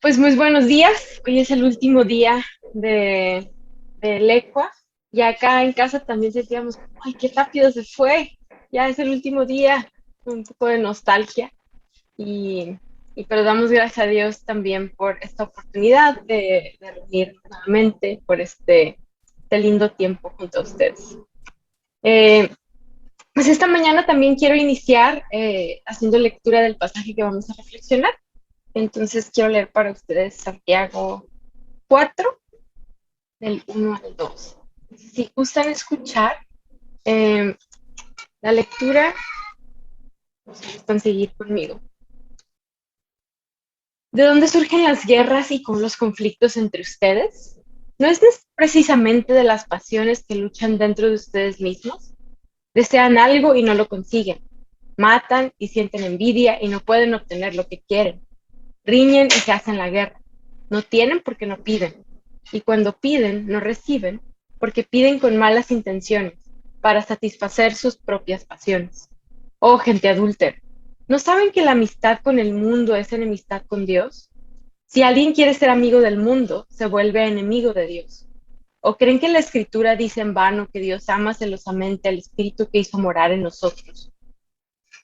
Pues muy buenos días. Hoy es el último día de, del ECUA y acá en casa también sentíamos, ay, qué rápido se fue. Ya es el último día, un poco de nostalgia y, pero damos gracias a Dios también por esta oportunidad de reunirnos nuevamente, por este lindo tiempo junto a ustedes. Eh, pues esta mañana también quiero iniciar haciendo lectura del pasaje que vamos a reflexionar. Entonces quiero leer para ustedes Santiago 4 del 1 al 2. Si gustan escuchar eh, la lectura, pues si gustan seguir conmigo. ¿De dónde surgen las guerras y con los conflictos entre ustedes? ¿No es precisamente de las pasiones que luchan dentro de ustedes mismos? Desean algo y no lo consiguen. Matan y sienten envidia y no pueden obtener lo que quieren. Riñen y se hacen la guerra. No tienen porque no piden. Y cuando piden, no reciben porque piden con malas intenciones para satisfacer sus propias pasiones. Oh, gente adúltera, ¿no saben que la amistad con el mundo es enemistad con Dios? Si alguien quiere ser amigo del mundo, se vuelve enemigo de Dios. ¿O creen que la Escritura dice en vano que Dios ama celosamente al Espíritu que hizo morar en nosotros?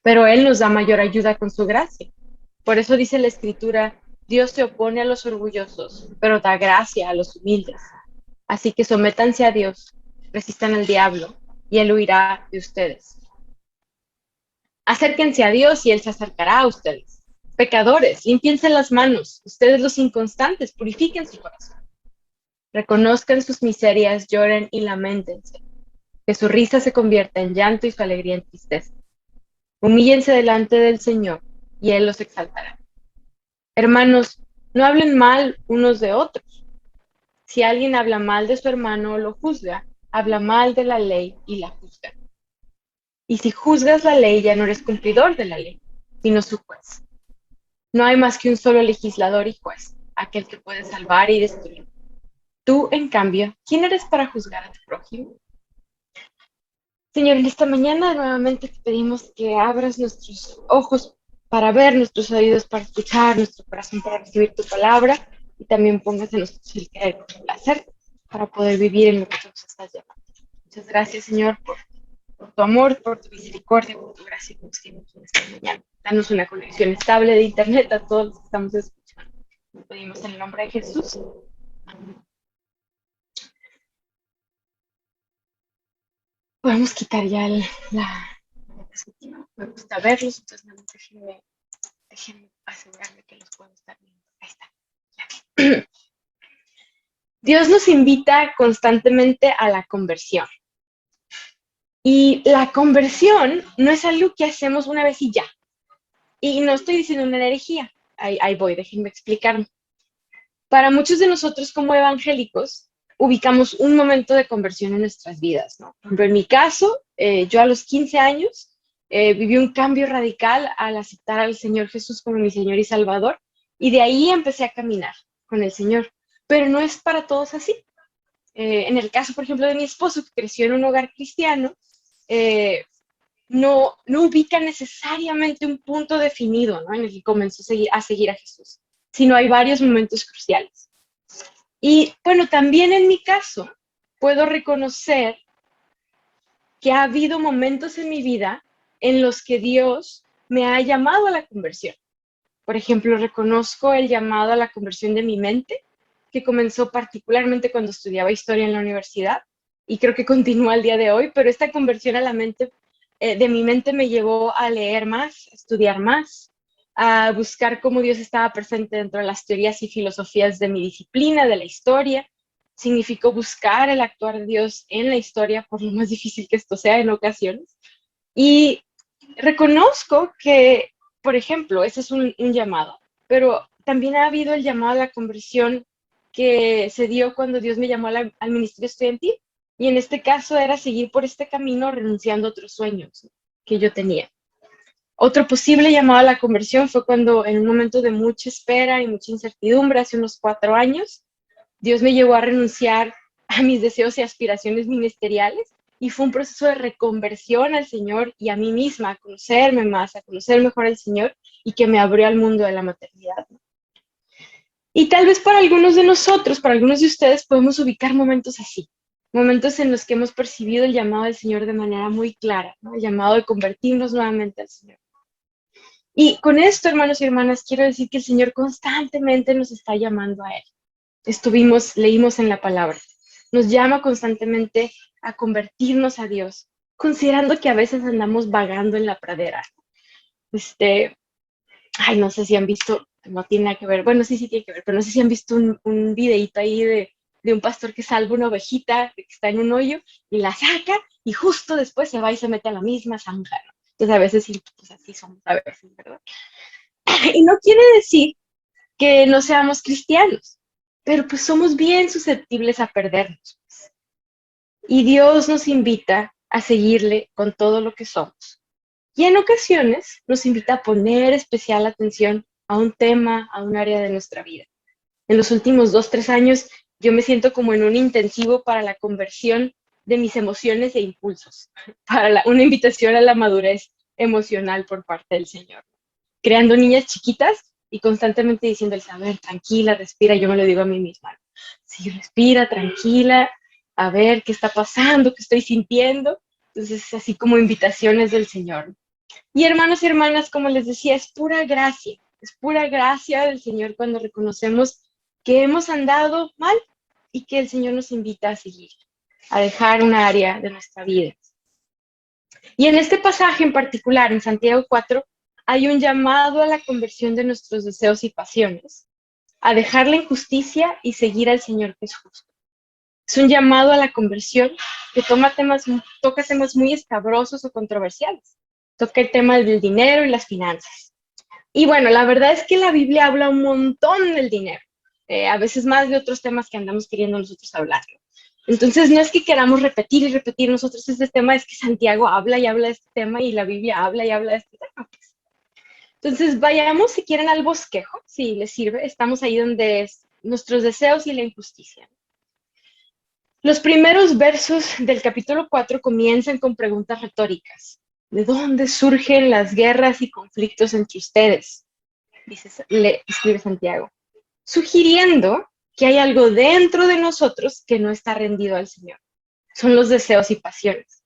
Pero Él nos da mayor ayuda con su gracia. Por eso dice la Escritura, Dios se opone a los orgullosos, pero da gracia a los humildes. Así que sométanse a Dios, resistan al diablo, y Él huirá de ustedes. Acérquense a Dios y Él se acercará a ustedes. Pecadores, límpiense las manos, ustedes los inconstantes, purifiquen su corazón. Reconozcan sus miserias, lloren y lamentense. Que su risa se convierta en llanto y su alegría en tristeza. Humíllense delante del Señor, y Él los exaltará. Hermanos, no hablen mal unos de otros. Si alguien habla mal de su hermano o lo juzga, habla mal de la ley y la juzga. Y si juzgas la ley, ya no eres cumplidor de la ley, sino su juez. No hay más que un solo legislador y juez, aquel que puede salvar y destruir. Tú, en cambio, ¿quién eres para juzgar a tu prójimo? Señor, en esta mañana nuevamente te pedimos que abras nuestros ojos para ver, nuestros oídos para escuchar, nuestro corazón para recibir tu palabra y también pongas en nosotros el querer con el placer para poder vivir en lo que tú nos estás llamando. Muchas gracias, Señor, por tu amor, por tu misericordia, por tu gracia que nos tienes en esta mañana. Danos una conexión estable de internet a todos los que estamos escuchando. Lo pedimos en el nombre de Jesús. Podemos quitar ya la perspectiva. Me gusta verlos, entonces no, déjenme asegurarme que los puedo estar viendo. Ahí está. Dios nos invita constantemente a la conversión. Y la conversión no es algo que hacemos una vez y ya. Y no estoy diciendo una herejía. Ahí voy, déjenme explicarme. Para muchos de nosotros como evangélicos, ubicamos un momento de conversión en nuestras vidas, ¿no? Por ejemplo, en mi caso, yo a los 15 años viví un cambio radical al aceptar al Señor Jesús como mi Señor y Salvador, y de ahí empecé a caminar con el Señor. Pero no es para todos así. En el caso, por ejemplo, de mi esposo, que creció en un hogar cristiano, no ubica necesariamente un punto definido, ¿no? En el que comenzó a seguir a Jesús, sino hay varios momentos cruciales. Y bueno, también en mi caso, puedo reconocer que ha habido momentos en mi vida en los que Dios me ha llamado a la conversión. Por ejemplo, reconozco el llamado a la conversión de mi mente, que comenzó particularmente cuando estudiaba historia en la universidad y creo que continúa al día de hoy, pero esta conversión a la mente, de mi mente me llevó a leer más, a estudiar más, a buscar cómo Dios estaba presente dentro de las teorías y filosofías de mi disciplina, de la historia. Significó buscar el actuar de Dios en la historia, por lo más difícil que esto sea en ocasiones. Y reconozco que, por ejemplo, ese es un llamado, pero también ha habido el llamado a la conversión que se dio cuando Dios me llamó al ministerio estudiantil. Y en este caso era seguir por este camino renunciando a otros sueños que yo tenía. Otro posible llamado a la conversión fue cuando en un momento de mucha espera y mucha incertidumbre, hace unos 4 años, Dios me llevó a renunciar a mis deseos y aspiraciones ministeriales y fue un proceso de reconversión al Señor y a mí misma, a conocerme más, a conocer mejor al Señor y que me abrió al mundo de la maternidad. Y tal vez para algunos de nosotros, para algunos de ustedes, podemos ubicar momentos así, momentos en los que hemos percibido el llamado del Señor de manera muy clara, ¿no? El llamado de convertirnos nuevamente al Señor. Y con esto, hermanos y hermanas, quiero decir que el Señor constantemente nos está llamando a Él. Leímos en la palabra, nos llama constantemente a convertirnos a Dios, considerando que a veces andamos vagando en la pradera. Este, no sé si han visto, no tiene nada que ver, bueno, sí tiene que ver, pero no sé si han visto un videíto ahí de un pastor que salva una ovejita que está en un hoyo y la saca y justo después se va y se mete a la misma zanja, ¿no? Entonces a veces sí, pues así somos a veces, ¿verdad? Y no quiere decir que no seamos cristianos, pero pues somos bien susceptibles a perdernos. Y Dios nos invita a seguirle con todo lo que somos. Y en ocasiones nos invita a poner especial atención a un tema, a un área de nuestra vida. En los últimos 2, 3 años, yo me siento como en un intensivo para la conversión de mis emociones e impulsos, para una invitación a la madurez emocional por parte del Señor. Creando niñas chiquitas y constantemente diciéndoles, a ver, tranquila, respira, yo me lo digo a mí misma. Sí, respira, tranquila, a ver qué está pasando, qué estoy sintiendo. Entonces, así como invitaciones del Señor. Y hermanos y hermanas, como les decía, es pura gracia del Señor cuando reconocemos que hemos andado mal y que el Señor nos invita a seguir, a dejar un área de nuestra vida. Y en este pasaje en particular, en Santiago 4, hay un llamado a la conversión de nuestros deseos y pasiones, a dejar la injusticia y seguir al Señor que es justo. Es un llamado a la conversión que toca temas muy escabrosos o controversiales. Toca el tema del dinero y las finanzas. Y bueno, la verdad es que la Biblia habla un montón del dinero, a veces más de otros temas que andamos queriendo nosotros hablar. Entonces, no es que queramos repetir y repetir nosotros este tema, es que Santiago habla y habla de este tema y la Biblia habla y habla de este tema. Pues. Entonces, vayamos si quieren al bosquejo, si les sirve. Estamos ahí donde es nuestros deseos y la injusticia. Los primeros versos del capítulo 4 comienzan con preguntas retóricas. ¿De dónde surgen las guerras y conflictos entre ustedes? Escribe Santiago, sugiriendo que hay algo dentro de nosotros que no está rendido al Señor. Son los deseos y pasiones.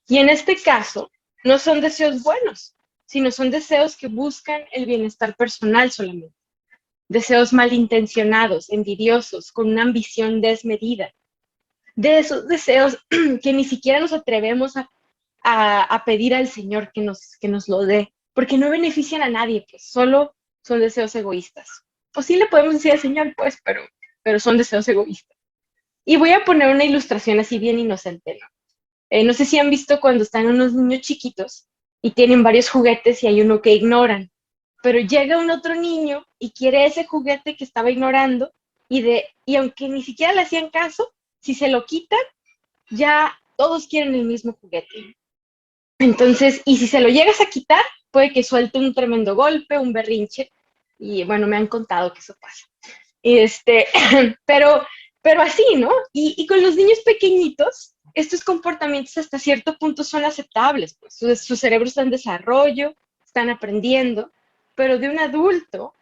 Y en este caso, no son deseos buenos, sino son deseos que buscan el bienestar personal solamente. Deseos malintencionados, envidiosos, con una ambición desmedida. De esos deseos que ni siquiera nos atrevemos a pedir al Señor que nos lo dé, porque no benefician a nadie, pues solo son deseos egoístas. O sí le podemos decir al Señor, pues, pero son deseos egoístas. Y voy a poner una ilustración así bien inocente, ¿no? No sé si han visto cuando están unos niños chiquitos y tienen varios juguetes y hay uno que ignoran, pero llega un otro niño y quiere ese juguete que estaba ignorando y aunque ni siquiera le hacían caso, si se lo quitan, ya todos quieren el mismo juguete. Entonces, y si se lo llegas a quitar, puede que suelte un tremendo golpe, un berrinche, y bueno, me han contado que eso pasa. Este, pero, pero así, ¿no? Y con los niños pequeñitos, estos comportamientos hasta cierto punto son aceptables, pues su cerebro está en desarrollo, están aprendiendo, pero de un adulto,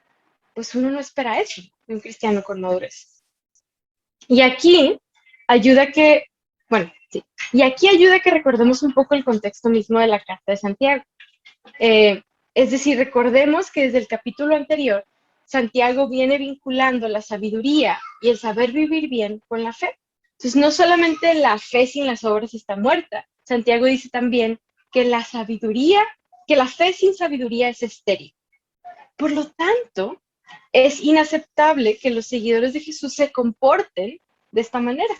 pues uno no espera eso, de un cristiano con madurez. Y aquí ayuda que, bueno, sí, y aquí ayuda que recordemos un poco el contexto mismo de la Carta de Santiago. Es decir, recordemos que desde el capítulo anterior, Santiago viene vinculando la sabiduría y el saber vivir bien con la fe. Entonces, no solamente la fe sin las obras está muerta, Santiago dice también que la fe sin sabiduría es estéril. Por lo tanto, es inaceptable que los seguidores de Jesús se comporten de esta manera,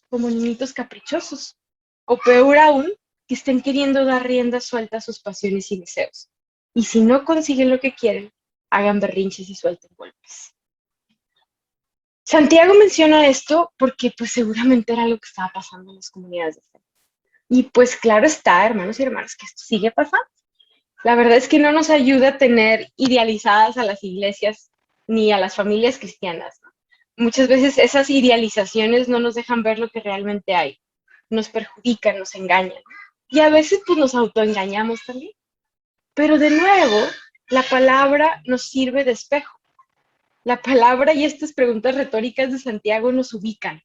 como niñitos caprichosos, o peor aún, que estén queriendo dar rienda suelta a sus pasiones y deseos. Y si no consiguen lo que quieren, hagan berrinches y suelten golpes. Santiago menciona esto porque pues seguramente era lo que estaba pasando en las comunidades de fe. Y pues claro está, hermanos y hermanas, que esto sigue pasando. La verdad es que no nos ayuda a tener idealizadas a las iglesias ni a las familias cristianas, ¿no? Muchas veces esas idealizaciones no nos dejan ver lo que realmente hay, nos perjudican, nos engañan. Y a veces pues nos autoengañamos también. Pero de nuevo, la palabra nos sirve de espejo. La palabra y estas preguntas retóricas de Santiago nos ubican,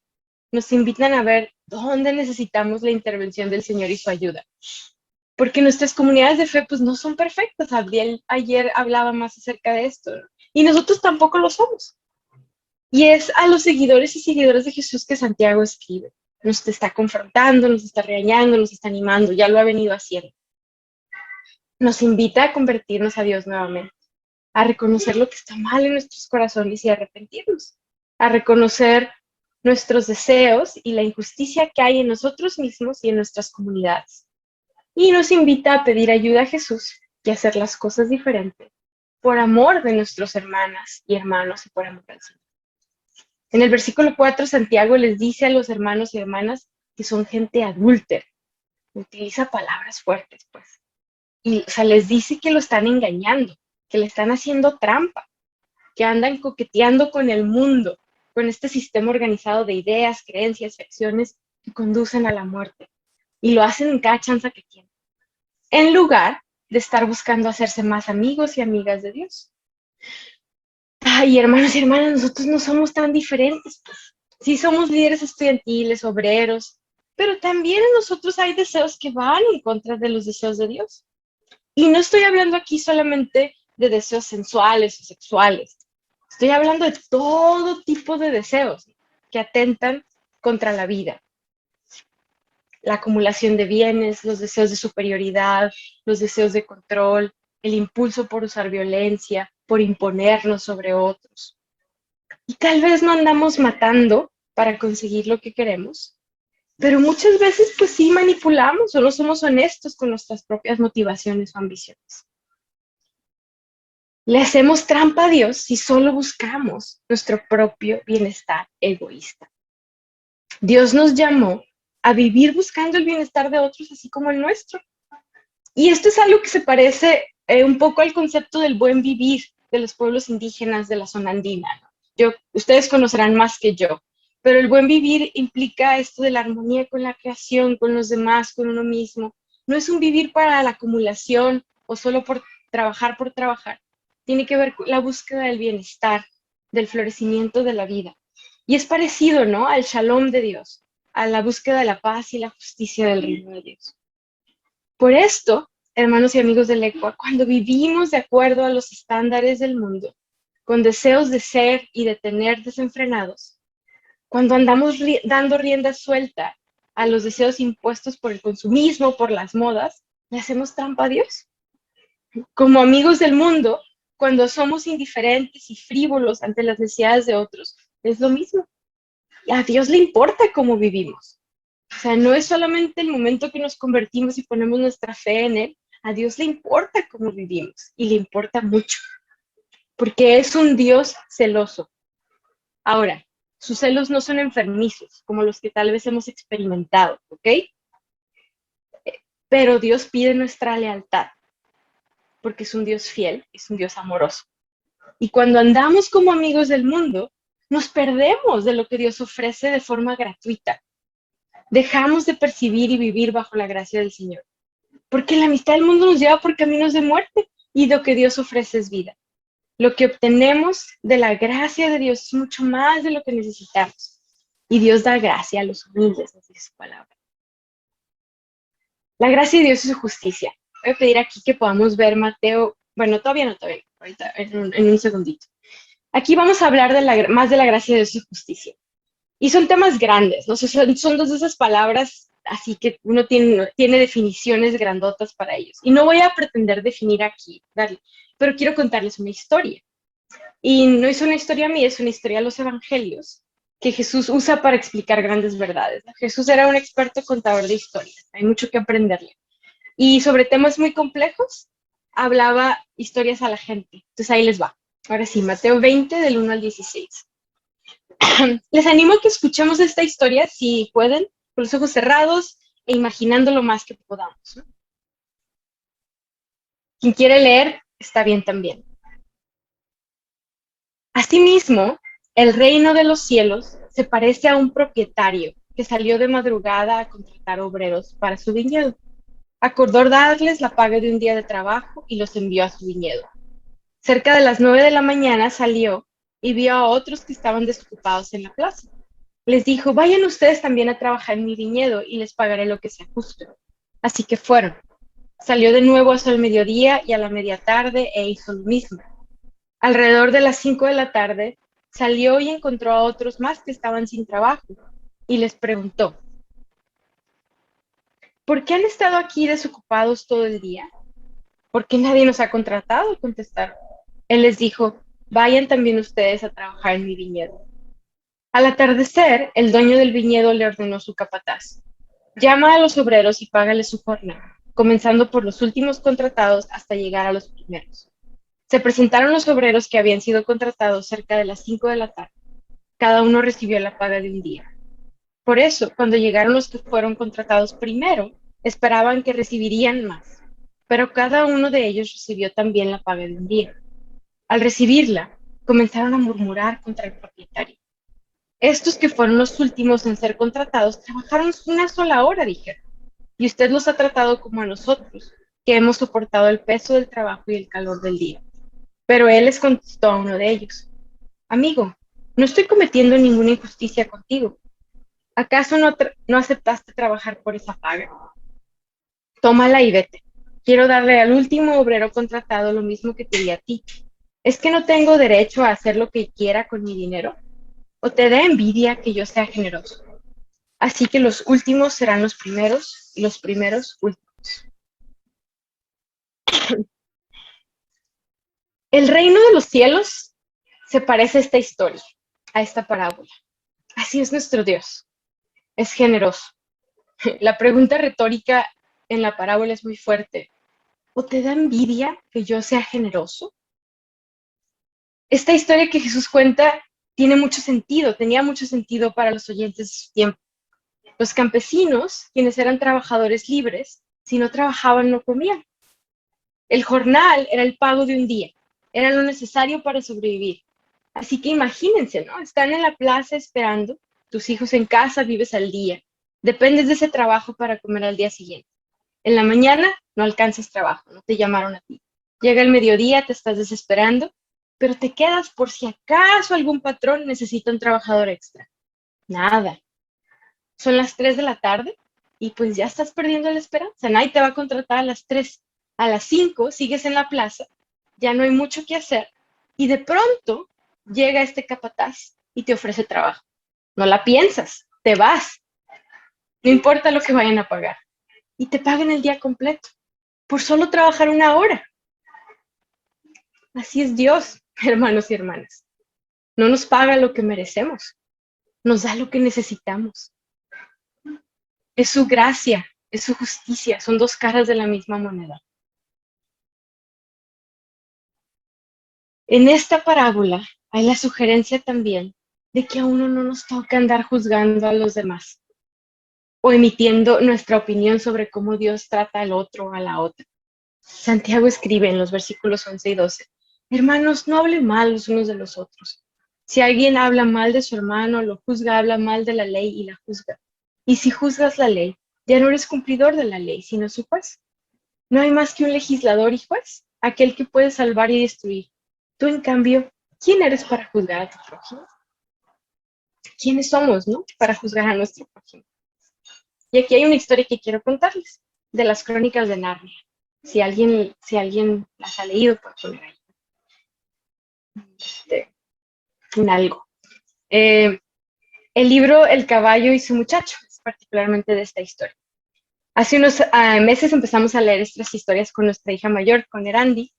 nos invitan a ver dónde necesitamos la intervención del Señor y su ayuda. Porque nuestras comunidades de fe pues no son perfectas. Abriel ayer hablaba más acerca de esto, ¿no? Y nosotros tampoco lo somos. Y es a los seguidores y seguidoras de Jesús que Santiago escribe. Nos está confrontando, nos está regañando, nos está animando, ya lo ha venido haciendo. Nos invita a convertirnos a Dios nuevamente, a reconocer lo que está mal en nuestros corazones y a arrepentirnos, a reconocer nuestros deseos y la injusticia que hay en nosotros mismos y en nuestras comunidades. Y nos invita a pedir ayuda a Jesús y a hacer las cosas diferentes, por amor de nuestras hermanas y hermanos y por amor al Señor. En el versículo 4, Santiago les dice a los hermanos y hermanas que son gente adúltera. Utiliza palabras fuertes, pues. Y, o sea, les dice que lo están engañando, que le están haciendo trampa, que andan coqueteando con el mundo, con este sistema organizado de ideas, creencias y acciones que conducen a la muerte. Y lo hacen en cada chance que tienen, en lugar de estar buscando hacerse más amigos y amigas de Dios. Ay, hermanos y hermanas, nosotros no somos tan diferentes, pues. Sí somos líderes estudiantiles, obreros, pero también en nosotros hay deseos que van en contra de los deseos de Dios. Y no estoy hablando aquí solamente de deseos sensuales o sexuales. Estoy hablando de todo tipo de deseos que atentan contra la vida. La acumulación de bienes, los deseos de superioridad, los deseos de control, el impulso por usar violencia, por imponernos sobre otros. Y tal vez no andamos matando para conseguir lo que queremos, pero muchas veces pues sí manipulamos o no somos honestos con nuestras propias motivaciones o ambiciones. Le hacemos trampa a Dios si solo buscamos nuestro propio bienestar egoísta. Dios nos llamó a vivir buscando el bienestar de otros así como el nuestro. Y esto es algo que se parece un poco al concepto del buen vivir de los pueblos indígenas de la zona andina, ¿no? Ustedes conocerán más que yo, pero el buen vivir implica esto de la armonía con la creación, con los demás, con uno mismo. No es un vivir para la acumulación o solo por trabajar por trabajar. Tiene que ver con la búsqueda del bienestar, del florecimiento de la vida. Y es parecido, ¿no? Al shalom de Dios, a la búsqueda de la paz y la justicia del reino de Dios. Por esto, hermanos y amigos del ECUA, cuando vivimos de acuerdo a los estándares del mundo, con deseos de ser y de tener desenfrenados, cuando andamos dando rienda suelta a los deseos impuestos por el consumismo, por las modas, le hacemos trampa a Dios. Como amigos del mundo, cuando somos indiferentes y frívolos ante las necesidades de otros, es lo mismo. A Dios le importa cómo vivimos. O sea, no es solamente el momento que nos convertimos y ponemos nuestra fe en Él, a Dios le importa cómo vivimos y le importa mucho, porque es un Dios celoso. Ahora, sus celos no son enfermizos, como los que tal vez hemos experimentado, ¿ok? Pero Dios pide nuestra lealtad, porque es un Dios fiel, es un Dios amoroso. Y cuando andamos como amigos del mundo, nos perdemos de lo que Dios ofrece de forma gratuita. Dejamos de percibir y vivir bajo la gracia del Señor. Porque la amistad del mundo nos lleva por caminos de muerte y lo que Dios ofrece es vida. Lo que obtenemos de la gracia de Dios es mucho más de lo que necesitamos. Y Dios da gracia a los humildes, así es su palabra. La gracia de Dios y su justicia. Voy a pedir aquí que podamos ver Mateo, bueno, todavía no, ahorita en un segundito. Aquí vamos a hablar más de la gracia de Dios y su justicia. Y son temas grandes, ¿no? Son dos de esas palabras, así que uno tiene definiciones grandotas para ellos. Y no voy a pretender definir aquí, pero quiero contarles una historia. Y no es una historia mía, es una historia de los evangelios que Jesús usa para explicar grandes verdades. Jesús era un experto contador de historias, hay mucho que aprenderle. Y sobre temas muy complejos, hablaba historias a la gente. Entonces ahí les va. Ahora sí, Mateo 20, del 1 al 16. Les animo a que escuchemos esta historia, si pueden, con los ojos cerrados e imaginando lo más que podamos, ¿no? Quien quiere leer, está bien también. Asimismo, el reino de los cielos se parece a un propietario que salió de madrugada a contratar obreros para su viñedo. Acordó darles la paga de un día de trabajo y los envió a su viñedo. Cerca de las 9 de la mañana salió y vio a otros que estaban desocupados en la plaza. Les dijo, vayan ustedes también a trabajar en mi viñedo y les pagaré lo que sea justo. Así que fueron. Salió de nuevo hacia el mediodía y a la media tarde e hizo lo mismo. Alrededor de las 5 de la tarde, salió y encontró a otros más que estaban sin trabajo y les preguntó, ¿por qué han estado aquí desocupados todo el día? ¿Por qué nadie nos ha contratado? Contestaron. Él les dijo, vayan también ustedes a trabajar en mi viñedo. Al atardecer, el dueño del viñedo le ordenó a su capataz, llama a los obreros y págales su jornada, comenzando por los últimos contratados hasta llegar a los primeros. Se presentaron los obreros que habían sido contratados cerca de las 5 de la tarde. Cada uno recibió la paga de un día. Por eso, cuando llegaron los que fueron contratados primero, esperaban que recibirían más, pero cada uno de ellos recibió también la paga de un día. Al recibirla, comenzaron a murmurar contra el propietario. Estos que fueron los últimos en ser contratados trabajaron una sola hora, dijeron, y usted los ha tratado como a nosotros, que hemos soportado el peso del trabajo y el calor del día. Pero él les contestó a uno de ellos, amigo, no estoy cometiendo ninguna injusticia contigo. ¿Acaso no aceptaste trabajar por esa paga? Tómala y vete. Quiero darle al último obrero contratado lo mismo que te di a ti. ¿Es que no tengo derecho a hacer lo que quiera con mi dinero? ¿O te da envidia que yo sea generoso? Así que los últimos serán los primeros y los primeros últimos. El reino de los cielos se parece a esta historia, a esta parábola. Así es nuestro Dios. Es generoso. La pregunta retórica en la parábola es muy fuerte. ¿O te da envidia que yo sea generoso? Esta historia que Jesús cuenta tiene mucho sentido, tenía mucho sentido para los oyentes de su tiempo. Los campesinos, quienes eran trabajadores libres, si no trabajaban no comían. El jornal era el pago de un día, era lo necesario para sobrevivir. Así que imagínense, ¿no? Están en la plaza esperando, tus hijos en casa, vives al día, dependes de ese trabajo para comer al día siguiente. En la mañana no alcanzas trabajo, no te llamaron a ti. Llega el mediodía, te estás desesperando, pero te quedas por si acaso algún patrón necesita un trabajador extra. Nada. Son las 3 de la tarde y pues ya estás perdiendo la esperanza. Nadie te va a contratar a las 3. A las 5 sigues en la plaza, ya no hay mucho que hacer y de pronto llega este capataz y te ofrece trabajo. No la piensas, te vas. No importa lo que vayan a pagar. Y te pagan el día completo por solo trabajar una hora. Así es Dios, hermanos y hermanas. No nos paga lo que merecemos, nos da lo que necesitamos. Es su gracia, es su justicia, son dos caras de la misma moneda. En esta parábola hay la sugerencia también de que a uno no nos toca andar juzgando a los demás o emitiendo nuestra opinión sobre cómo Dios trata al otro o a la otra. Santiago escribe en los versículos 11 y 12, hermanos, no hablen mal los unos de los otros. Si alguien habla mal de su hermano, lo juzga, habla mal de la ley y la juzga. Y si juzgas la ley, ya no eres cumplidor de la ley, sino su juez. No hay más que un legislador y juez, aquel que puede salvar y destruir. Tú, en cambio, ¿quién eres para juzgar a tu prójimo? ¿Quiénes somos, no? Para juzgar a nuestro prójimo. Y aquí hay una historia que quiero contarles, de las crónicas de Narnia. Si alguien las ha leído, puede poner ahí un algo. El libro El caballo y su muchacho es particularmente de esta historia. Hace unos meses empezamos a leer estas historias con nuestra hija mayor, con Erandi,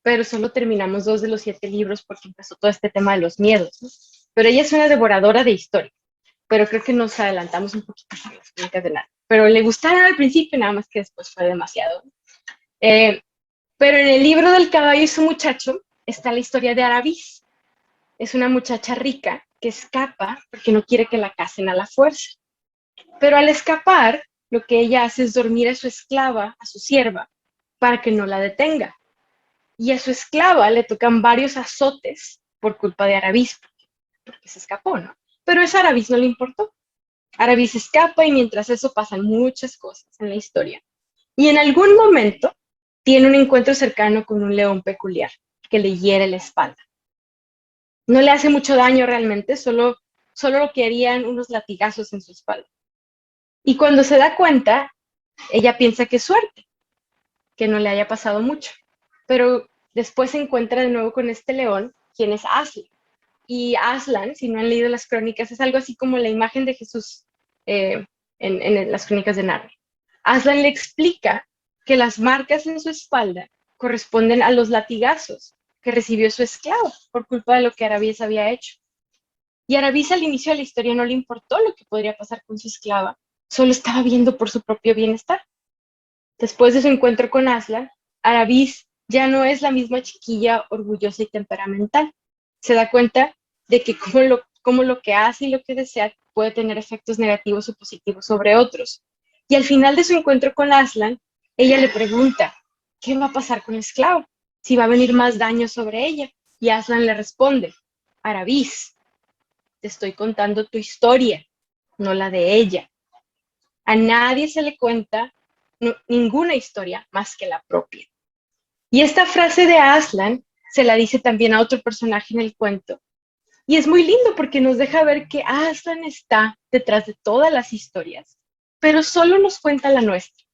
pero solo terminamos 2 de los 7 libros porque empezó todo este tema de los miedos, ¿no? Pero ella es una devoradora de historia, pero creo que nos adelantamos un poquito a las crónicas de Narnia. Pero le gustaron al principio, nada más que después fue demasiado. Eh, pero en el libro del caballo y su muchacho está la historia de Aravis. Es una muchacha rica que escapa porque no quiere que la casen a la fuerza. Pero al escapar, lo que ella hace es dormir a su esclava, a su sierva, para que no la detenga. Y a su esclava le tocan varios azotes por culpa de Aravis, porque se escapó, ¿no? Pero eso a Aravis no le importó. Aravis escapa y mientras eso pasan muchas cosas en la historia. Y en algún momento tiene un encuentro cercano con un león peculiar que le hiere la espalda. No le hace mucho daño realmente, solo lo que harían unos latigazos en su espalda. Y cuando se da cuenta, ella piensa que es suerte, que no le haya pasado mucho. Pero después se encuentra de nuevo con este león, quien es Aslan. Y Aslan, si no han leído las crónicas, es algo así como la imagen de Jesús en las crónicas de Narnia. Aslan le explica que las marcas en su espalda corresponden a los latigazos que recibió su esclavo por culpa de lo que Arabíes había hecho. Y Arabís al inicio de la historia no le importó lo que podría pasar con su esclava, solo estaba viendo por su propio bienestar. Después de su encuentro con Aslan, Arabís ya no es la misma chiquilla orgullosa y temperamental. Se da cuenta de que como lo que hace y lo que desea puede tener efectos negativos o positivos sobre otros. Y al final de su encuentro con Aslan, ella le pregunta, ¿qué va a pasar con el esclavo? Si va a venir más daño sobre ella. Y Aslan le responde, Arabís, te estoy contando tu historia, no la de ella. A nadie se le cuenta ninguna historia más que la propia. Y esta frase de Aslan se la dice también a otro personaje en el cuento. Y es muy lindo porque nos deja ver que Aslan está detrás de todas las historias, pero solo nos cuenta la nuestra.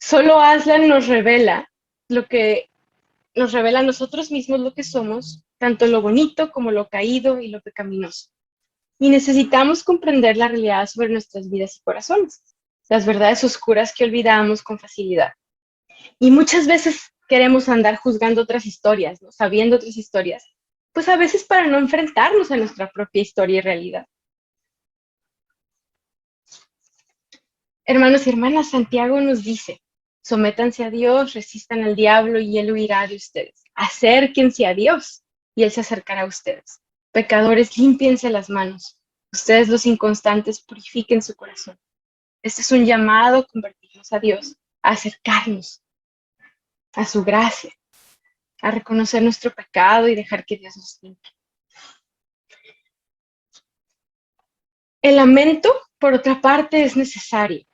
Solo Aslan nos revela a nosotros mismos lo que somos, tanto lo bonito como lo caído y lo pecaminoso. Y necesitamos comprender la realidad sobre nuestras vidas y corazones, las verdades oscuras que olvidamos con facilidad. Y muchas veces queremos andar juzgando otras historias, ¿no? Sabiendo otras historias, pues a veces para no enfrentarnos a nuestra propia historia y realidad. Hermanos y hermanas, Santiago nos dice, sométanse a Dios, resistan al diablo y él huirá de ustedes. Acérquense a Dios y él se acercará a ustedes. Pecadores, límpiense las manos. Ustedes los inconstantes, purifiquen su corazón. Este es un llamado a convertirnos a Dios, a acercarnos a su gracia, a reconocer nuestro pecado y dejar que Dios nos limpie. El lamento, por otra parte, es necesario.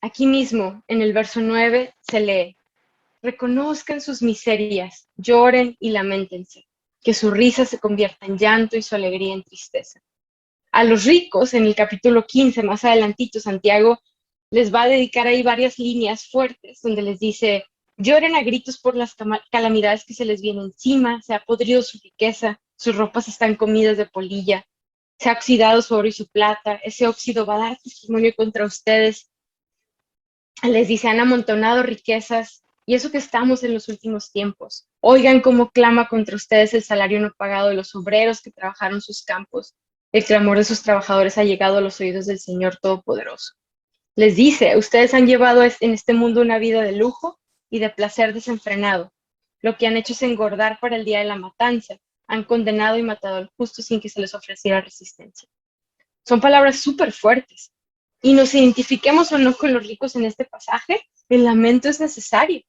Aquí mismo, en el verso 9, se lee, reconozcan sus miserias, lloren y lamentense, que su risa se convierta en llanto y su alegría en tristeza. A los ricos, en el capítulo 15, más adelantito, Santiago les va a dedicar ahí varias líneas fuertes, donde les dice, lloren a gritos por las calamidades que se les vienen encima, se ha podrido su riqueza, sus ropas están comidas de polilla, se ha oxidado su oro y su plata, ese óxido va a dar testimonio contra ustedes. Les dice, han amontonado riquezas, y eso que estamos en los últimos tiempos. Oigan cómo clama contra ustedes el salario no pagado de los obreros que trabajaron sus campos. El clamor de sus trabajadores ha llegado a los oídos del Señor Todopoderoso. Les dice, ustedes han llevado en este mundo una vida de lujo y de placer desenfrenado. Lo que han hecho es engordar para el día de la matanza. Han condenado y matado al justo sin que se les ofreciera resistencia. Son palabras súper fuertes. Y nos identifiquemos o no con los ricos en este pasaje, el lamento es necesario.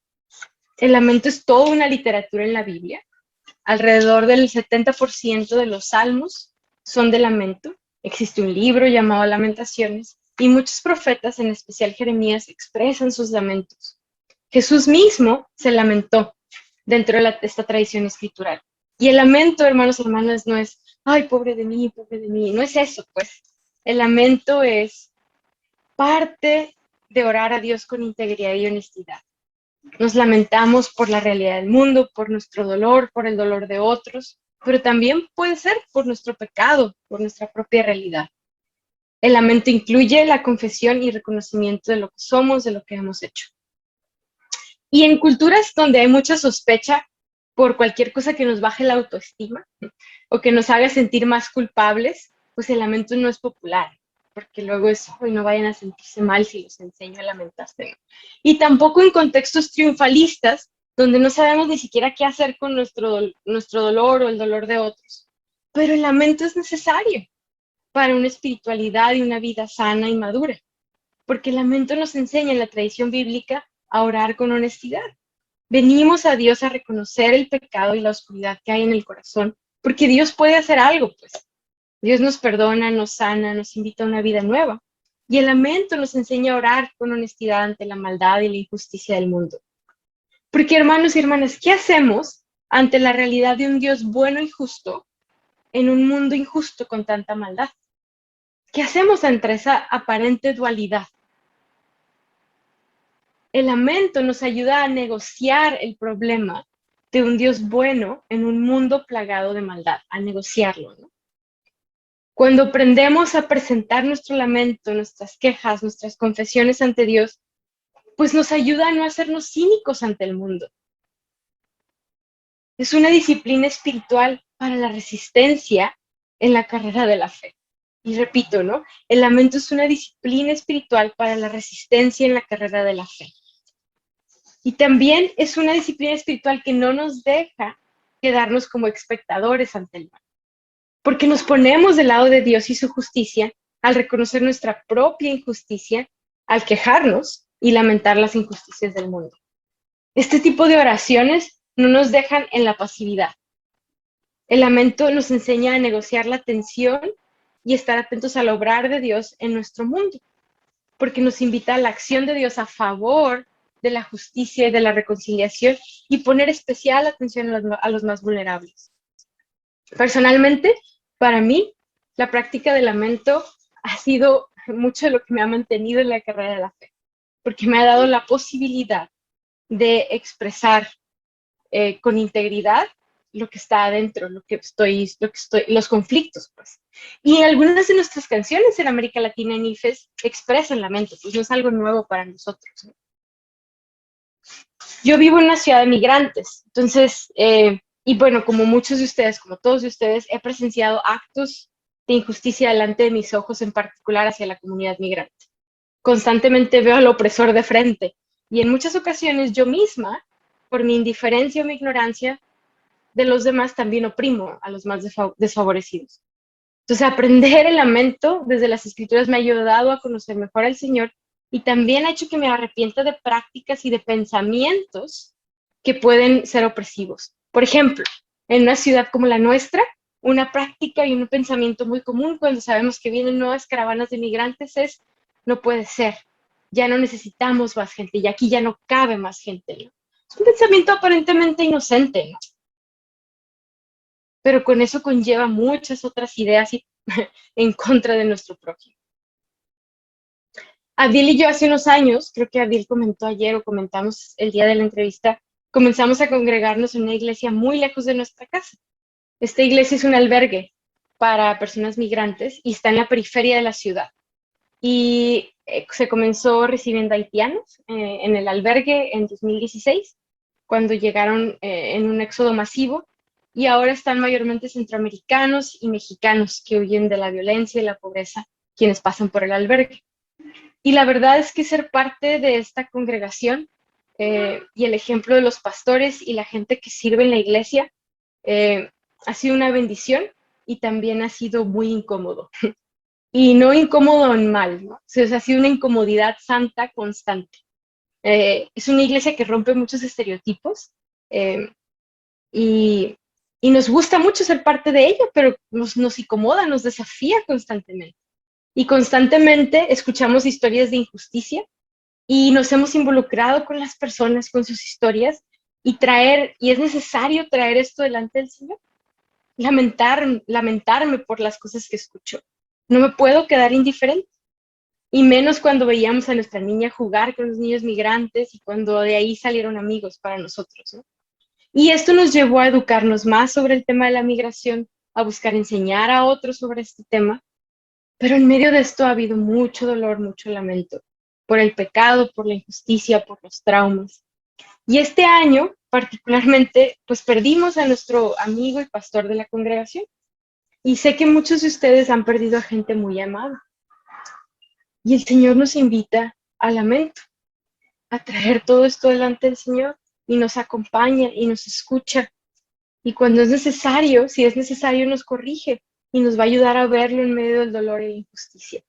El lamento es toda una literatura en la Biblia. Alrededor del 70% de los salmos son de lamento. Existe un libro llamado Lamentaciones y muchos profetas, en especial Jeremías, expresan sus lamentos. Jesús mismo se lamentó dentro de esta tradición escritural. Y el lamento, hermanos y hermanas, no es, ay, pobre de mí, no es eso, pues. El lamento es parte de orar a Dios con integridad y honestidad. Nos lamentamos por la realidad del mundo, por nuestro dolor, por el dolor de otros, pero también puede ser por nuestro pecado, por nuestra propia realidad. El lamento incluye la confesión y reconocimiento de lo que somos, de lo que hemos hecho. Y en culturas donde hay mucha sospecha por cualquier cosa que nos baje la autoestima o que nos haga sentir más culpables, pues el lamento no es popular, porque luego es, hoy no vayan a sentirse mal si los enseño a lamentarse. Y tampoco en contextos triunfalistas, donde no sabemos ni siquiera qué hacer con nuestro dolor o el dolor de otros. Pero el lamento es necesario para una espiritualidad y una vida sana y madura, porque el lamento nos enseña en la tradición bíblica a orar con honestidad. Venimos a Dios a reconocer el pecado y la oscuridad que hay en el corazón, porque Dios puede hacer algo, pues. Dios nos perdona, nos sana, nos invita a una vida nueva. Y el lamento nos enseña a orar con honestidad ante la maldad y la injusticia del mundo. Porque, hermanos y hermanas, ¿qué hacemos ante la realidad de un Dios bueno y justo en un mundo injusto con tanta maldad. ¿Qué hacemos entre esa aparente dualidad? El lamento nos ayuda a negociar el problema de un Dios bueno en un mundo plagado de maldad, a negociarlo, ¿no? Cuando aprendemos a presentar nuestro lamento, nuestras quejas, nuestras confesiones ante Dios, pues nos ayuda a no hacernos cínicos ante el mundo. Es una disciplina espiritual para la resistencia en la carrera de la fe. Y repito, ¿no? El lamento es una disciplina espiritual para la resistencia en la carrera de la fe. Y también es una disciplina espiritual que no nos deja quedarnos como espectadores ante el mal, porque nos ponemos del lado de Dios y su justicia al reconocer nuestra propia injusticia, al quejarnos y lamentar las injusticias del mundo. Este tipo de oraciones no nos dejan en la pasividad. El lamento nos enseña a negociar la tensión y estar atentos al obrar de Dios en nuestro mundo, porque nos invita a la acción de Dios a favor de la justicia y de la reconciliación y poner especial atención a los más vulnerables. Personalmente, para mí, la práctica del lamento ha sido mucho de lo que me ha mantenido en la carrera de la fe, porque me ha dado la posibilidad de expresar con integridad lo que está adentro, los conflictos, pues. Y algunas de nuestras canciones en América Latina en IFES expresan lamento, pues no es algo nuevo para nosotros, ¿no? Yo vivo en una ciudad de migrantes, entonces, y bueno, como muchos de ustedes, como todos de ustedes, he presenciado actos de injusticia delante de mis ojos, en particular hacia la comunidad migrante. Constantemente veo al opresor de frente y en muchas ocasiones yo misma, por mi indiferencia o mi ignorancia de los demás, también oprimo a los más desfavorecidos. Entonces, aprender el lamento desde las escrituras me ha ayudado a conocer mejor al Señor y también ha hecho que me arrepienta de prácticas y de pensamientos que pueden ser opresivos. Por ejemplo, en una ciudad como la nuestra, una práctica y un pensamiento muy común cuando sabemos que vienen nuevas caravanas de migrantes es: no puede ser, ya no necesitamos más gente y aquí ya no cabe más gente, ¿no? Es un pensamiento aparentemente inocente, ¿no? Pero con eso conlleva muchas otras ideas en contra de nuestro prójimo. Adil y yo hace unos años, creo que Adil comentó ayer o comentamos el día de la entrevista, comenzamos a congregarnos en una iglesia muy lejos de nuestra casa. Esta iglesia es un albergue para personas migrantes y está en la periferia de la ciudad. Y se comenzó recibiendo haitianos en el albergue en 2016, cuando llegaron en un éxodo masivo, y ahora están mayormente centroamericanos y mexicanos que huyen de la violencia y la pobreza, quienes pasan por el albergue. Y la verdad es que ser parte de esta congregación y el ejemplo de los pastores y la gente que sirve en la iglesia ha sido una bendición y también ha sido muy incómodo. Y no incómodo en mal, ¿no? O sea, ha sido una incomodidad santa constante. Es una iglesia que rompe muchos estereotipos eh, y, y nos gusta mucho ser parte de ella, pero nos incomoda, nos desafía constantemente. Y constantemente escuchamos historias de injusticia y nos hemos involucrado con las personas, con sus historias, y es necesario traer esto delante del Señor. Lamentarme por las cosas que escucho. No me puedo quedar indiferente. Y menos cuando veíamos a nuestra niña jugar con los niños migrantes y cuando de ahí salieron amigos para nosotros, ¿no? Y esto nos llevó a educarnos más sobre el tema de la migración, a buscar enseñar a otros sobre este tema. Pero en medio de esto ha habido mucho dolor, mucho lamento, por el pecado, por la injusticia, por los traumas. Y este año, particularmente, pues perdimos a nuestro amigo y pastor de la congregación. Y sé que muchos de ustedes han perdido a gente muy amada. Y el Señor nos invita al lamento, a traer todo esto delante del Señor y nos acompaña y nos escucha. Y cuando es necesario, si es necesario, nos corrige y nos va a ayudar a verlo en medio del dolor y la injusticia.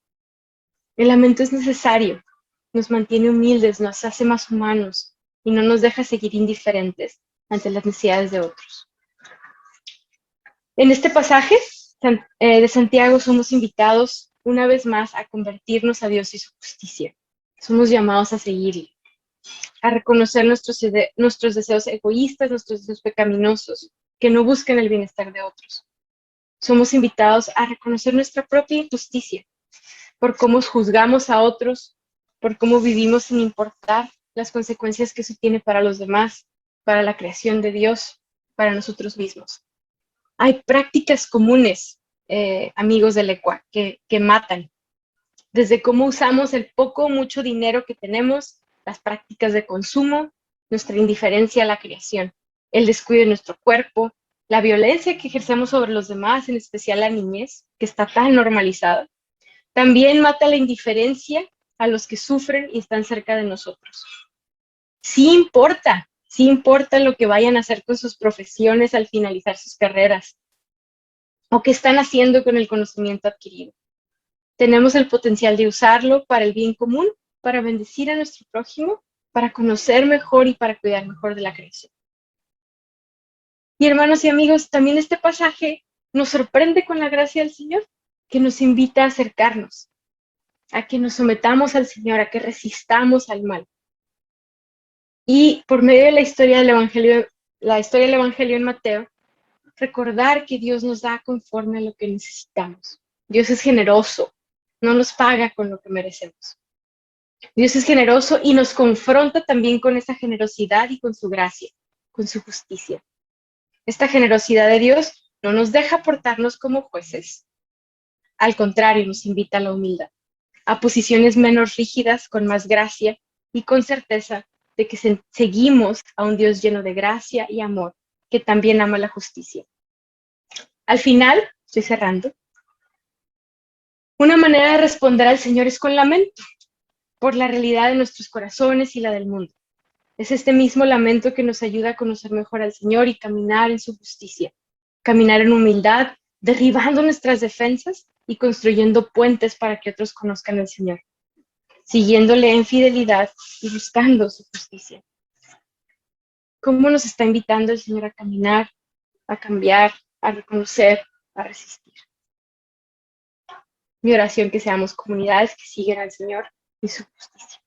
El lamento es necesario, nos mantiene humildes, nos hace más humanos y no nos deja seguir indiferentes ante las necesidades de otros. En este pasaje de Santiago somos invitados una vez más a convertirnos a Dios y su justicia. Somos llamados a seguirle. a reconocer nuestros deseos egoístas, nuestros deseos pecaminosos, que no buscan el bienestar de otros. Somos invitados a reconocer nuestra propia injusticia por cómo juzgamos a otros, por cómo vivimos sin importar las consecuencias que eso tiene para los demás, para la creación de Dios, para nosotros mismos. Hay prácticas comunes, amigos del ECUA, que matan. Desde cómo usamos el poco o mucho dinero que tenemos, las prácticas de consumo, nuestra indiferencia a la creación, el descuido de nuestro cuerpo, la violencia que ejercemos sobre los demás, en especial la niñez, que está tan normalizada. También mata la indiferencia a los que sufren y están cerca de nosotros. Sí importa lo que vayan a hacer con sus profesiones al finalizar sus carreras o qué están haciendo con el conocimiento adquirido. Tenemos el potencial de usarlo para el bien común, para bendecir a nuestro prójimo, para conocer mejor y para cuidar mejor de la creación. Y hermanos y amigos, también este pasaje nos sorprende con la gracia del Señor, que nos invita a acercarnos, a que nos sometamos al Señor, a que resistamos al mal. Y por medio de la historia del Evangelio en Mateo, recordar que Dios nos da conforme a lo que necesitamos. Dios es generoso, no nos paga con lo que merecemos. Dios es generoso y nos confronta también con esa generosidad y con su gracia, con su justicia. Esta generosidad de Dios no nos deja portarnos como jueces. Al contrario, nos invita a la humildad, a posiciones menos rígidas, con más gracia y con certeza de que seguimos a un Dios lleno de gracia y amor, que también ama la justicia. Al final, estoy cerrando, una manera de responder al Señor es con lamento, por la realidad de nuestros corazones y la del mundo. Es este mismo lamento que nos ayuda a conocer mejor al Señor y caminar en su justicia, caminar en humildad, derribando nuestras defensas y construyendo puentes para que otros conozcan al Señor, siguiéndole en fidelidad y buscando su justicia. ¿Cómo nos está invitando el Señor a caminar, a cambiar, a reconocer, a resistir? Mi oración: que seamos comunidades que siguen al Señor y su justicia.